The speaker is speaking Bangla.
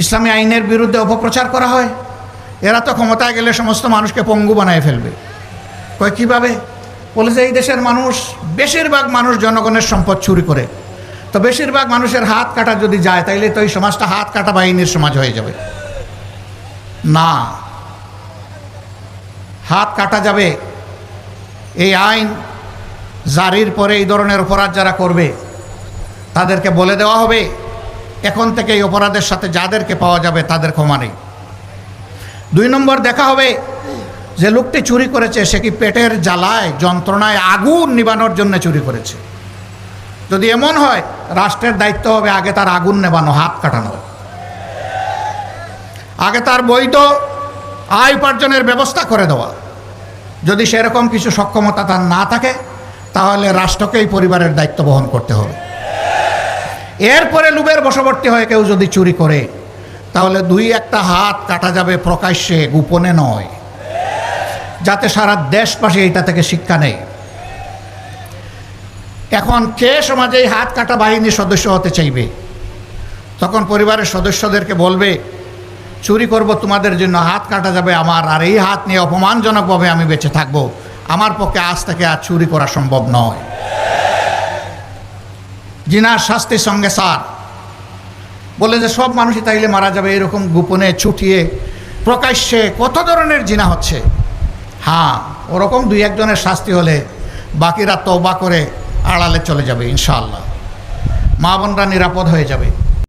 ইসলামী আইনের বিরুদ্ধে অপপ্রচার করা হয়। এরা তো ক্ষমতায় গেলে সমস্ত মানুষকে পঙ্গু বানায় ফেলবে। কয় কীভাবে? বলে যে এই দেশের মানুষ, বেশিরভাগ মানুষ জনগণের সম্পদ চুরি করে, তো বেশিরভাগ মানুষের হাত কাটা যদি যায় তাইলে তো এই সমাজটা হাত কাটা বাহিনীর সমাজ হয়ে যাবে। না, হাত কাটা যাবে। এই আইন জারির পরে এই ধরনের অপরাধ যারা করবে তাদেরকে বলে দেওয়া হবে এখন থেকে এই অপরাধের সাথে যাদেরকে পাওয়া যাবে তাদের ক্ষমা নেই। 2 নম্বর দেখা হবে যে লোকটি চুরি করেছে সে কি পেটের জ্বালায় যন্ত্রণায় আগুন নিবানোর জন্য চুরি করেছে। যদি এমন হয়, রাষ্ট্রের দায়িত্ব হবে আগে তার আগুন নেবানো, হাত কাটানো, আগে তার বৈধ আয় উপার্জনের ব্যবস্থা করে দেওয়া। যদি সেরকম কিছু সক্ষমতা তার না থাকে তাহলে রাষ্ট্রকেই পরিবারের দায়িত্ব বহন করতে হবে। এরপরে লোভের বশবর্তী হয়ে কেউ যদি চুরি করে তাহলে 2-1টা হাত কাটা যাবে প্রকাশ্যে, গোপনে নয়, যাতে সারা দেশবাসী এটা থেকে শিক্ষা নেয়। এখন কে সমাজে এই হাত কাটা বাহিনীর সদস্য হতে চাইবে? তখন পরিবারের সদস্যদেরকে বলবে চুরি করব তোমাদের জন্য, হাত কাটা যাবে আমার, আর এই হাত নিয়ে অপমানজনকভাবে আমি বেঁচে থাকবো। আমার পক্ষে আজ থেকে আর চুরি করা সম্ভব নয়। জিনার শাস্তির সঙ্গে সার। বলে যে সব মানুষই তাইলে মারা যাবে, এরকম গোপনে ছুটিয়ে প্রকাশ্যে কত ধরনের জিনা হচ্ছে। হ্যাঁ, ওরকম 2-1 জনের শাস্তি হলে বাকিরা তওবা করে আড়ালে চলে যাবে ইনশাআল্লাহ। মা বোনরা নিরাপদ হয়ে যাবে।